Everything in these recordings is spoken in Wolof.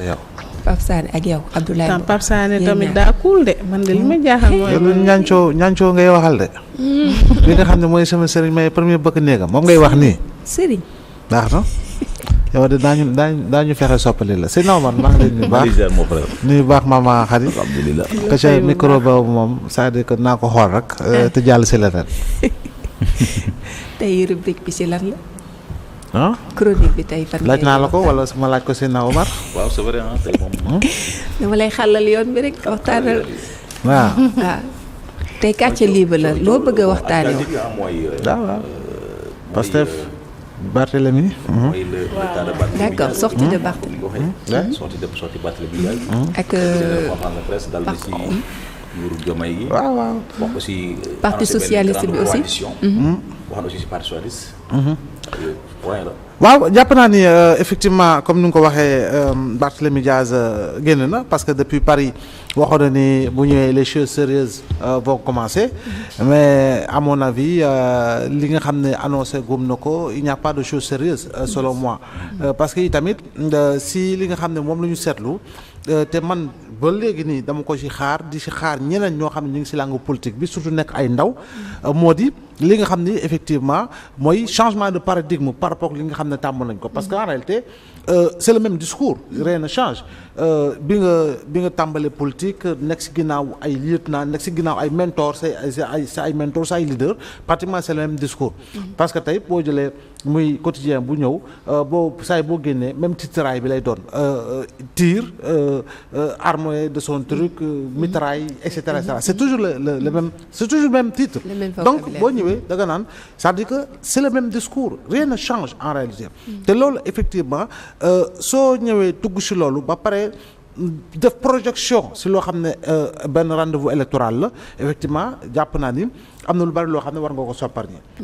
yow. Pape Sané ak yow Abdoulaye. Pape Sané tamit daa cool de man de li ma jaaxal mooy. ñaancoo ngay waxal de. li nga xam ne mooy sama sëriñ may premier bëkk néegam moom ngay wax nii. sëriñ. baax na yow de daañu fexe soppali la sëñ Omar maa ngi leen di baax nuyu baax mama Khady. alhamdulilah ka ca micro boobu moom c'est-à-dire que naa ko xool rek. te jàll si leneen. tey rubrique bi si lan la. ah chronique bi tey fan. laaj naa la ko wala ma laaj ko sëñ Omar. waaw c'est vrai tey moom. dama lay xàllal yoon bi rek waxtaanal. waaw. waaw tey quartier libre la loo bëgg a waxtaanee. waaw Pastef Barthélemy. mooy le cas de Barthélemy. d'accord sortie de Barthélemy. sortie Barthélemy. ak conférence de presse dal na ci nguuru Diomaye gi. waaw. wax aussi. parti socialiste bi aussi. wax na aussi ci parti socialiste. waaw jàpp naa ni effectivement comme ni nga ko waxee Barthélemy Diaz génn na parce que depuis Paris waxoon na ni bu ñëwee les choses sérieuses vont commencer mais à mon avis li nga xam ne annoncé gum na ko il n'y a pas de choses sérieuses selon moi parce que itamit si li nga xam ne moom la ñu seetlu te man ba léegi nii dama ko ci xaar di ci xaar ñeneen ñoo xam ne ñu ngi ci langue politique bi surtout nekk ay ndaw moo di li nga xam ni effectivement mooy changement de paradigme par rapport ak li nga xam ne tàmm nañ ko parce que en réalité c'est le même discours rien ne change bi nga tàmbalee politique nekk ci ginnaaw ay lieutenant nekk ci ginnaaw ay mentor ay mentor say leader pratiquement c'est le même discours parce que tey boo jëlee muy quotidien bu ñëw boo boo génnee même titraay bi lay doon tir armé de son truc mitraille et cetera c'est toujours le même c'est toujours le même titre donc boo ñëwee da nga naan c'est-à-dire que c'est le même discours rien ne change en réalité te loolu effectivement soo ñëwee tugg ci loolu ba pare def projection ci loo xam ne benn rendez-vous électoral la effectivement jàpp naa ni am na lu bari loo xam ne war nga ko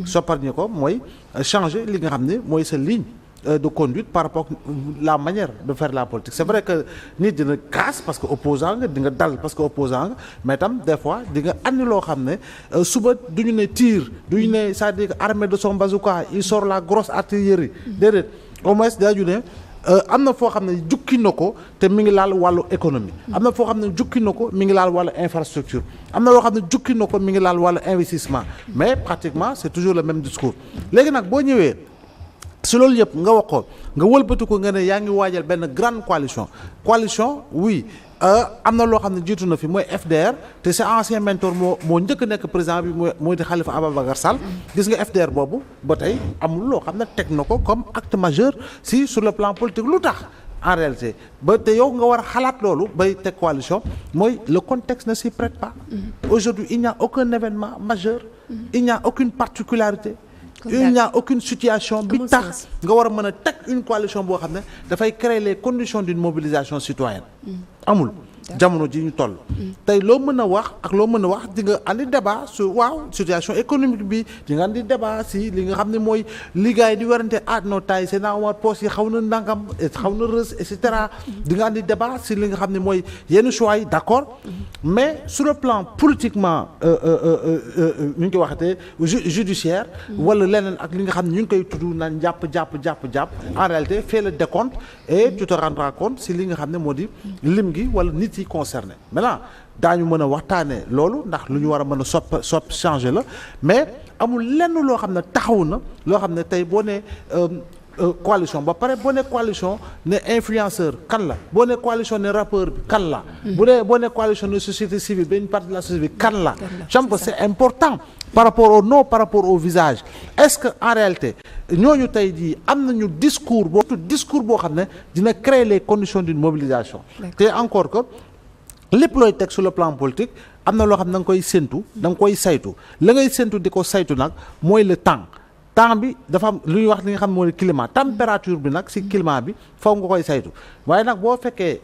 sopparñi ko mooy changer li nga xam ne mooy sa ligne de conduite par rapport à la manière de faire la politique c'est vrai que nit dina casse parce que opposant nga di nga dal parce que opposant nga mais tam des fois di nga andi loo xam ne suba du ñu ne tir du ñu ne c'est-à-dire que armé de son bazooka il sort la grosse artillerie déedéet au moins dañu ne am na foo xam ne jukki na ko te mi ngi laal wàllu économie am na foo xam ne jukki na ko mi ngi laal wàllu infrastructure am na loo xam ne jukki na ko mi ngi laal wàllu investissement mais pratiquement c'est toujours le même discours léegi nag boo ñëwee si loolu yëpp nga wax ko nga wëlbati ko nga ne yaa ngi waajal benn grande coalition oui am na loo xam ne jiitu na fi mooy FDR te c'est ancien mentor moo njëkk nekk président bi mooy di Khalifa Ababacar Sall gis nga FDR boobu ba tey amul loo xam ne teg na ko comme acte majeur si sur le plan politique lu tax en réalité ba te yow nga war a xalaat loolu bay teg coalition mooy le contexte ne s'y prête pas aujourd'hui il n'y a aucun événement majeur il n'y a aucune particularité il n'y a aucune situation bi tax nga war a mën a teg une coalition boo xam ne dafay créer les conditions d'une mobilisation citoyenne amul jamono ji ñu toll tey loo mën a wax ak loo mën a wax di nga andi débat sur waaw situation économique bi di nga andi débat si li nga xam ne mooy liggéey di werante no tay seen awar poste yi xaw na ndànkam xaw na rës et cetera di nga andi débat si li nga xam ne mooy yenn choix yi d'accord mais sur le plan politiquement ñu ngi koy waxatee judiciaire wala leneen ak li nga xam ne ñu ngi koy tudd naan jàpp en réalité fait le décompte et tu te rendras compte si li nga xam ne moo di lim gi wala nit yi concerné maintenant daañu mën a waxtaanee loolu ndax lu ñu war a mën a sopp changer la mais amul lenn loo xam ne taxaw na loo xam ne tey boo nee coalition ba pare boo ne coalition ne influenceur kan la boo ne coalition ne rappeur bi kan la boo ne coalition ne société civile benn partie de la société bi kan la champ c'est important par rapport au nom par rapport au visage est-ce que en réalité ñooñu tey jii am nañu discours boo xam ne dina créer les conditions d'une mobilisation te encore que lépp looy teg sur le plan politique am na loo xam ne da nga koy séntu da nga koy saytu la ngay séntu di ko saytu nag mooy le temps bi dafa am lu ñuy wax li nga xam ne mooy climat température bi nag ci climat bi faw nga koy saytu waaye nag boo fekkee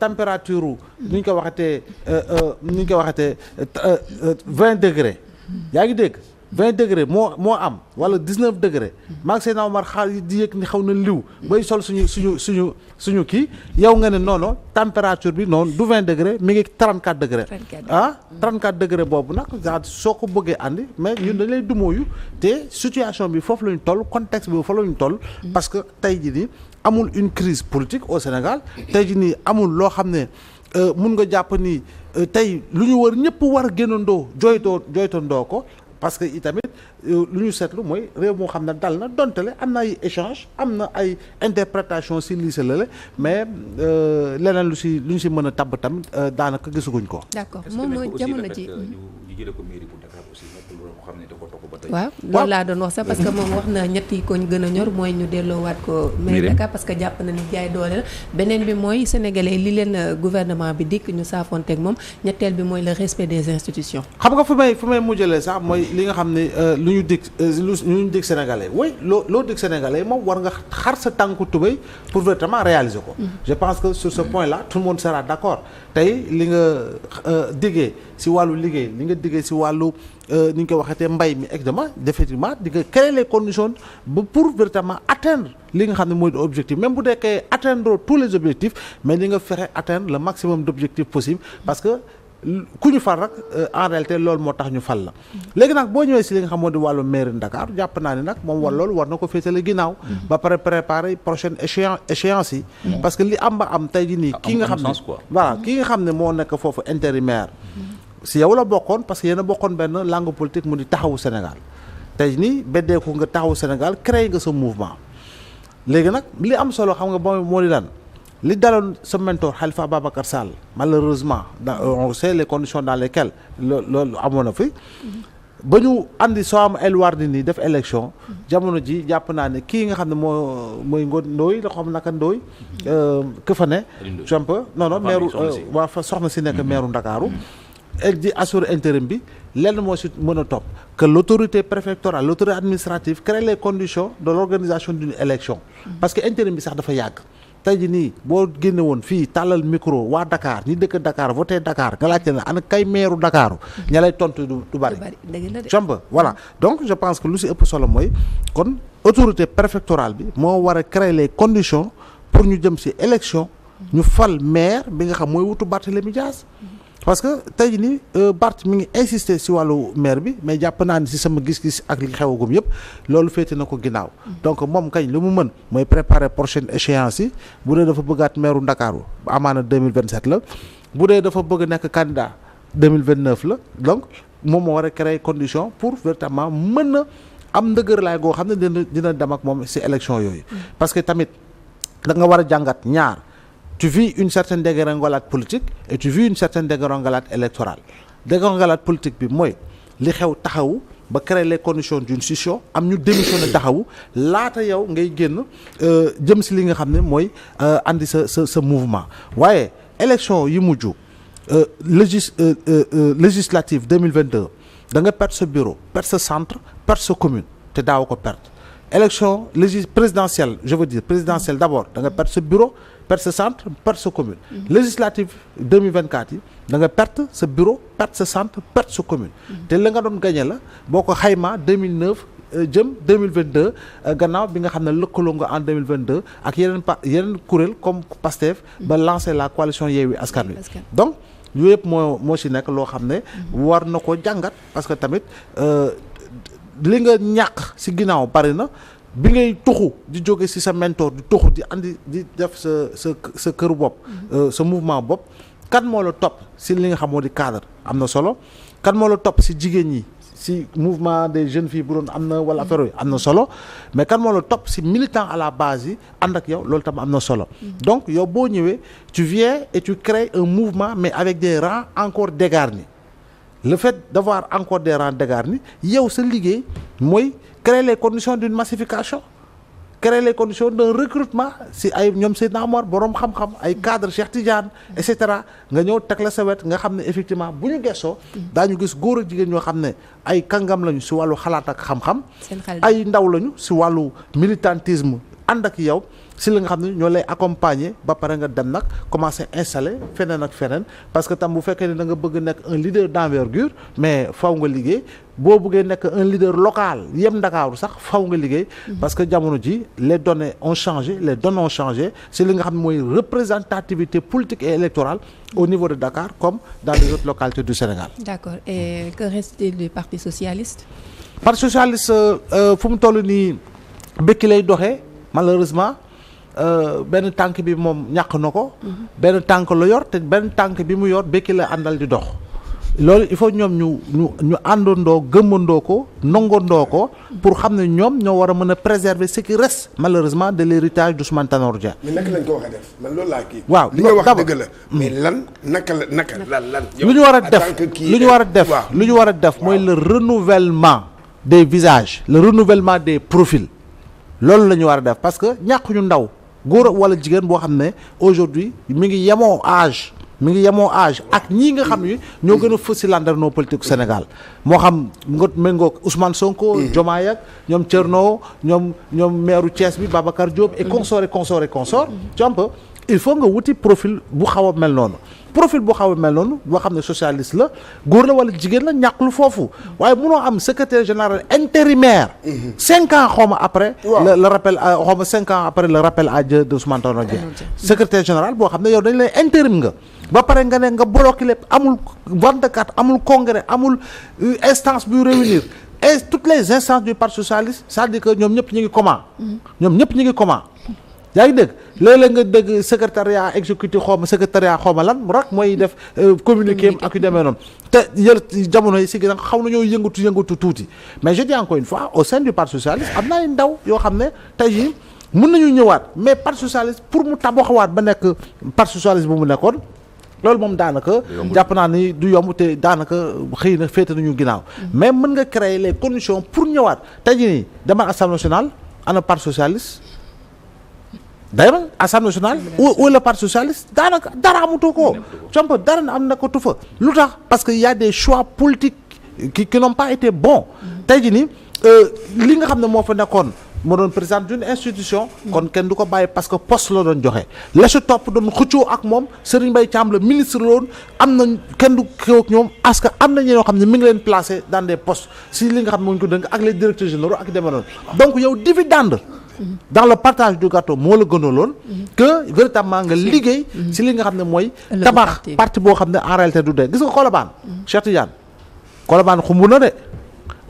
température nu ñu ko waxatee 20 degrés yaa ngi dégg 20 degré moo am wala 19 degré maag Seydina Omar xaar yi di yëg ni xaw na liw bay sol suñu kii yow nga ne non température bi noonu du 20 degré mi ngi 34 degré 34 degré boobu nag soo ko bëggee andi mais ñun dañ lay dumóoyu te situation bi foofu la ñu toll contexte bi foofu la ñu toll parce que tey jii nii amul une crise politique au Sénégal tey jii nii amul loo xam ne mun nga jàpp ni tey lu ñu war ñëpp war a génnandoo jooytandoo ko parce que itamit lu ñu seetlu mooy réew moo xam ne dal na dontale am na ay échange am na ay interprétation si lii sa lële mais leneen lu ñu si mën a tabb tamit daanaka gisaguñ ko. d'accord moom jamono ji ñu jëlee ko mairie bu Dakar aussi nekkul loo xam ne da ko topp ba tey. waaw loolu laa doon wax sax parce que moom wax na ñett yi ko ñu gën a ñor mooy ñu delloowaat ko mairie Dakar parce que jàpp na ni jaay doole la beneen bi mooy sénégalais li leen gouvernement bi dikk ñu saafonteeg moom ñetteel bi mooy le respect des institutions. xam nga fu may mujjalee sax mooy li nga xam ne lu ñu dig sénégalais oui loo dig sénégalais moom war nga xar sa tànku tubéy pour vraiment réaliser ko. je pense que sur ce point là tout le monde sera d'accord tey li nga diggee si wàllu liggéey li nga diggee si wàllu ni ñu ko waxeetee mbay mi exactement effectivement di nga créer les conditions ba pour véritablement atteindre li nga xam ne mooy objectif même bu deekee atteindre tous les objectifs mais li nga fexe atteindre le maximum d'objectifs possible parce que ku ñu fal rek en réalité loolu moo tax ñu fal la léegi nag boo ñëwee si li nga xam moo di wàllu mairie Dakar jàpp naa ne nag moom loolu war na ko féetale ginnaaw ba pare préparer prochaine échéance yi parce que li am ba am tey ji nii ki nga xam ne voilà ki nga xam ne moo nekk foofu intérimaire si yow la bokkoon parce que yéen a bokkoon benn langue politique mu di taxawu Sénégal tey nii beddeeku nga taxawu Sénégal créé nga sa mouvement léegi nag li am solo xam nga moo di lan li daloon sa mentor Khalifa Ababacar Sall malheureusement on sait les conditions dans lesquelles loolu amoon na fi ba ñu andi soo am El Wardini def élection jamono ji jàpp naa ne kii nga xam ne mooy Ndooy la xam naka Ndooy que fa ne un peu non maire waa fa soxna si nekk maire Ndakaaru el di assurer intérim bi lenn moo si mën a topp que l'autorité préfectorale l'autorité administrative crée les conditions de l'organisation d'une élection parce que intérim bi sax dafa yàgg tey jii nii boo génne woon fii tàllal micro waa Dakar ñi dëkk Dakar voté Dakar nga laajte ne ana kay meeru Dakar ña lay tontu du bari chambre voilà donc je pense que lu si ëpp solo mooy kon autorité préfectorale bi moo war a créer les conditions pour ñu jëm si élection ñu fal maire bi nga xam mooy wutu Barthélémy Dias parce que tey jii nii Bart mi ngi insister si wàllu maire bi mais jàpp naa ni si sama gis-gis ak li xewagum yëpp loolu féete na ko ginnaaw donc moom kañ li mu mën mooy préparer prochaine échéance yi bu dee dafa bëggaat maire Ndakaaru amaana 2027 la bu dee dafa bëgg nekk candidat 2029 la donc moom moo war a créer condition pour véritablement mën na am ndëgër laay goo xam ne dina dem ak moom si élection yooyu parce que tamit da nga war a jàngat ñaar tu vis une certaine dégringolade politique et tu vis une certaine dégringolade électorale dégringolade politique bi mooy li xew taxawu ba créer les conditions d'une scission am ñu démissionné taxawu laata yow ngay génn jëm si li nga xam ne mooy andi sa mouvement waaye élection yi mujj législative 2022 da nga perdre sa bureau perdre sa centre perdre sa commune te daaw ko perdre élection présidentielle je veux dire présidentielle d'abord da nga perdre sa bureau perdre sa centre perdre sa commune législative 2024 yi da nga perdre sa bureau perdre sa centre perdre sa commune te la nga doon gagné la boo ko xaymaa 2009 jëm 2022 gannaaw bi nga xam ne lëkkaloo nga en 2022 ak yeneen kuréel comme Pastef ba lancer la coalition Yewwi Askan Wi donc yooyu yëpp moo si nekk loo xam ne war na ko jàngat parce que tamit li nga ñàkk si ginnaaw bari na bi ngay tuxu di jóge ci sa mentor di tuxu di andi di def sa këru bopp sa mouvement bopp kan moo la topp ci li nga xam moo di cadre am na solo kan moo la topp ci jigéen ñi ci mouvement des jeunes filles bu doon am na wala affaire yooyu am na solo mais kan moo la topp ci militant à la base yi ànd ak yow loolu tam am na solo donc yow boo ñëwee tu viens et tu crées un mouvement mais avec des rangs encore dégarnis le fait d'avoir encore des rangs dégarnis yow sa liggéey mooy créer les conditions d'une massification créer les conditions d'un recrutement si ay ñoom Seydina Omar boroom xam-xam ay cadre Cheikh Tidiane et cetera nga ñëw teg la sa wet nga xam ne effectivement bu ñu gëstoo daañu gis góor ak jigéen ñoo xam ne ay kàngam lañu si wàllu xalaat ak xam-xam ay ndaw lañu si wàllu militantisme ànd ak yow si li nga xam ne ñoo lay accompagner ba pare nga dem nag commencer installer feneen ak feneen parce que tam bu fekkee ne da nga bëgg nekk un leader d'envergure mais faw nga liggéey boo bëggee nekk un leader local yem Ndakaaru sax faw nga liggéey parce que jamono ji les données ont changé si li nga xam ne mooy représentativité politique et électorale au niveau de Dakar comme dans les autres localités du Sénégal. D'accord. Et que reste-t-il du Parti socialiste? Parti socialiste fu mu toll nii bëkki lay doxee malheureusement benn tànk bi moom ñàkk na ko. benn tànk la yor te benn tànk bi mu yor bëkki la àndal di dox. loolu il faut ñoom ñu àndandoo gëmmandoo ko nongandoo ko pour xam ne ñoom ñoo war a mën a préserver ce qui reste malheureusement de l'héritage d'Ousmane Tanor Dieng. mais naka lañ ko wax a def man loolu laa kii. waaw li nga wax dëgg la. mais lan lan. lu ñu war a def lu ñu war a def mooy le renouvellement des visages le renouvellement des profils loolu la ñu war a def parce que ñàkk ñu ndaw góor wala jigéen boo xam ne aujourd'hui mi ngi yemoo âge ak ñii nga xam ni ñoo gën a fës si landerneau politique Sénégal moo xam nga méngoog Ousmane Sonko. Diomaye ak ñoom Thierno ñoom maire Thiès bi Babacar Diop. et consort jomp il faut nga wuti profil bu xaw a mel noonu boo xam ne socialiste la góor la wala jigéen la ñàkkul foofu waaye munoo am secrétaire général intérimaire 5 ans xawma après le rappel xawma 5 ans après le rappel à Dieu de Ousmane Tanor Dieng secrétaire général boo xam ne yow dañ lay intérim nga ba pare nga ne nga bloqué lépp amul vente de carte amul congrès amul instance buy réunir et toutes les instances du parti socialiste c'est-à-dire que ñoom ñëpp ñu ngi comment yaa ngi dégg léeg-léeg nga dégg secrétariat exécutif secrétariat lan rek mooy def communiqué ak yu demee noonu te jamono yi si gi xaw nañoo yëngatu tuuti mais je dis encore une fois au sein du parti socialiste am na ay ndaw yoo xam ne tey jii mën nañu ñëwaat mais parti socialiste pour mu tabaxawaat ba nekk parti socialiste bu mu nekkoon loolu moom daanaka jàpp naa ni du yomb te daanaka xëy na féete nañu ginnaaw mais mën nga créer les conditions pour ñëwaat tey jii nii demal Assemblée nationale ana parti socialiste d'ailleurs Assemblée nationale ou le parti socialiste daanaka dara amatu ko comp dara am na ko tu fa lu tax parce que y a des choix politiques qui n'ont pas été bons tey jii nii li nga xam ne moo fa nekkoon moo doon président d'une institution kon kenn du ko bàyyi parce que poste la doon joxe la si topp doon xëccoo ak moom Serigne Mbaye Thiam la ministre la woon am na kenn du xew ak ñoom parce que am na ñoo xam ne mi ngi leen placé dans des postes si li nga xam ne moo ñu ko dënk ak les directeurs généraux ak demee noonu donc yow dividende dans le partage du gâteau moo la gënaloon que véritablement nga liggéey si li nga xam ne mooy tabax parti boo xam ne en réalité du dee gis nga Colobane Cheikh Tidiane Colobane xumb na de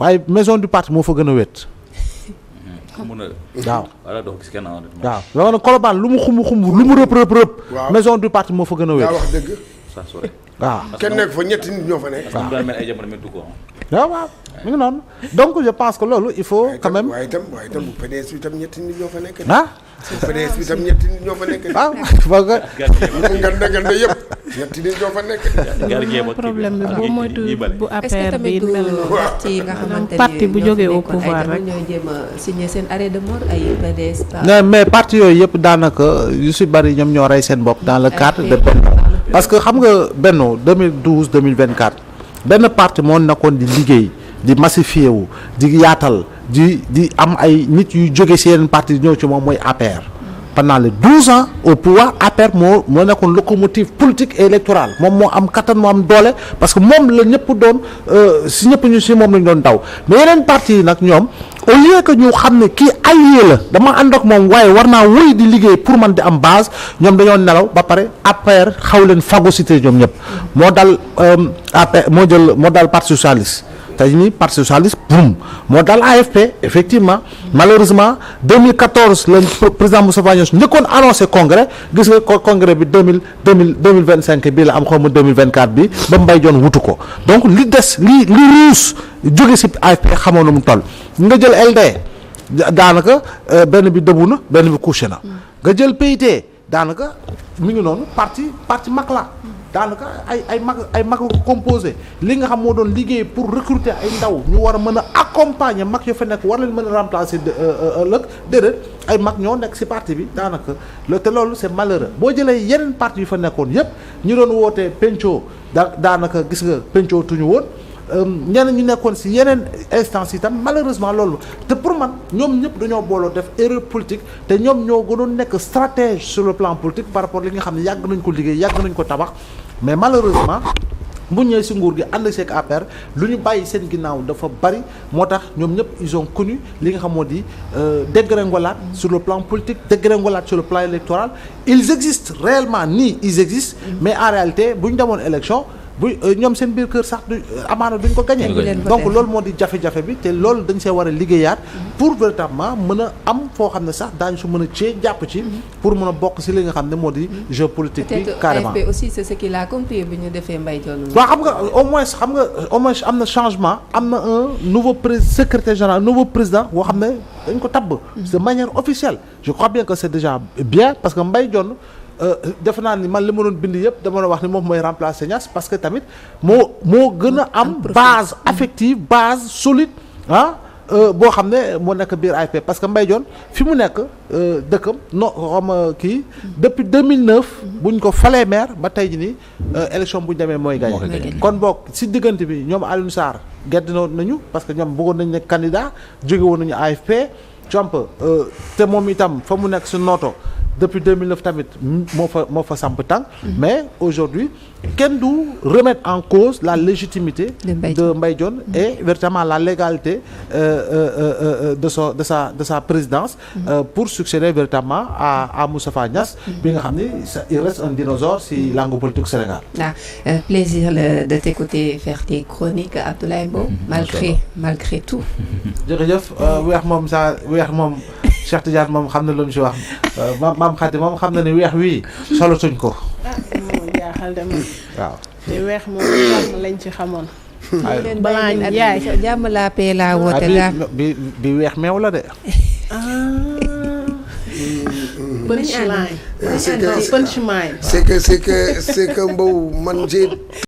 waaye maison du parti moo fa gën a wét waaw waaw ne Colobane lu mu xumb lu mu rëpp maison du parti moo fa gën a wét wax dëgg waaw kenn nekk fa ñetti nit ñoo fa nekk waaw mi ngi noonu donc je pense que loolu il faut quand même waaye itam bu PDS bi tam ñetti nit ñoo fa nekk bu PDS bi tam ñetti nit ñoo fa nekk waaw foog nga yëpp ñetti nit ñoo fa nekk problème bi boo moytu bu APR bi mel ci nga xamante parti bu jógee au pouvoir rek ñooy jéem a signer seen arrêt de mort ay PDS mais parti yooyu yëpp daanaka yu si bari ñoom ñoo rey seen bopp dans le cadre de Benno parce que xam nga Benno 2012 2024 benn parti moo nekkoon di liggéey di massifier wu di yaatal di am ay nit yu jóge ci yeneen parti ñëw ci moom mooy APR pendant les 12 ans au pouvoir APR moo nekkoon locomotive politique et électorale moom moo am kattan moo am doole parce que moom la ñëpp doon si ñëpp ñu si moom lañ doon daw mais yeneen parti yi nag ñoom au lieu que ñu xam ne kii allié la dama ànd ak moom waaye war naa wéy di liggéey pour man di am base ñoom dañoo nelaw ba pare APR xaw leen phagocyté ñoom ñëpp moo dal APR moo dal parti socialiste tey jii parti socialiste boum moo dal AFP effectivement malheureusement 2014 le président Moustapha Niasse njëkkoon annoncé congrès gis nga congrès bi 2025 bii la am xaw ma 2024 bi ba Mbaye Dione wutu ko donc li des li ruus jóge si AFP xamoon na mu toll nga jël LD daanaka benn bi dëbbu na benn bi couché na nga jël PIT daanaka mi ngi noonu parti mag la daanaka ay mag ko composé li nga xam moo doon liggéey pour recruter ay ndaw ñu war a mën a accompagner mag yo fa nekk war leen mën a remplacer ëllëg déedéet ay mag ñoo nekk ci parti bi daanaka te loolu c'est malheureux boo jëlee yeneen parti yu fa nekkoon yépp ñu doon wootee penco daanaka gis nga penco tuñu woon ñeneen ñu nekkoon ci yeneen instance yi tam malheureusement loolu te pour man ñoom ñëpp dañoo booloo def erreur politique te ñoom ñoo gënoon nekk stratège sur le plan politique par rapport li nga xam ne yàgg nañ ko liggéey yàgg nañ ko tabax mais malheureusement bu ñëwee ci nguur gi ànd seeg APR lu ñu bàyyi seen ginnaaw dafa bari moo tax ñoom ñëpp ils ont connu li nga xam moo di dégringolade sur le plan politique dégringolade sur le plan électoral ils existent réellement nii ils existent mais en réalité bu ñu demoon élection bu ñoom seen biir kër sax du amaana duñ ko gagné donc loolu moo di jafe-jafe bi te loolu dañ see war a liggéeyaat pour véritablement mën a am foo xam ne sax daañu su mën a cee jàpp ci pour mën a bokk si li nga xam ne moo di jeu politique bi carrément AFP aussi c'est ce qu'il a compris bi ñu defee Mbaye Dione waaw xam nga au moins am na changement am na un nouveau secrétaire général un nouveau président boo xam ne dañ ko tabb de manière officielle je crois bien que c'est déjà bien parce que Mbaye Dione defe naa ni man li ma doon bind yëpp dama doon wax ni moom mooy remplacer Niass parce que tamit moo gën a am base affective base solide boo xam ne moo nekk biir AFP parce que Mbaye Dione fi mu nekk dëkkam kii depuis 2009 buñ ko falee maire ba tey ji nii élection bu ñu demee mooy gagné kon boog si diggante bi ñoom Alioune Sarr gedd nañu parce que ñoom bëggoon nañu nekk candidat jóge woon nañu AFP te moom itam fa mu nekk si nooto depuis 2009 tamit moo fa samp tànk mais aujourd'hui kenn du remettre en cause la légitimité de Mbaye Dione et véritablement la légalité de sa présidence pour succéder véritablement à Moustapha Niasse bi nga xam ni il reste un dinosaure si langue politique Sénégal. Plaisir de t'écouter faire tes chroniques Abdoulaye Mbow malgré tout. jërëjëf weex moom Cheikh Tidiane moom xam na lu mu si wax maam Khady moom xam na ni weex wii solatuñ ko. moom jaaxal dem waaw te weex moom jàmm lañ ci xamoon. balaa ñu jaay jàmm laa pee laa woote bi weex meew la de. punchline. c'est que Mbow man j'ai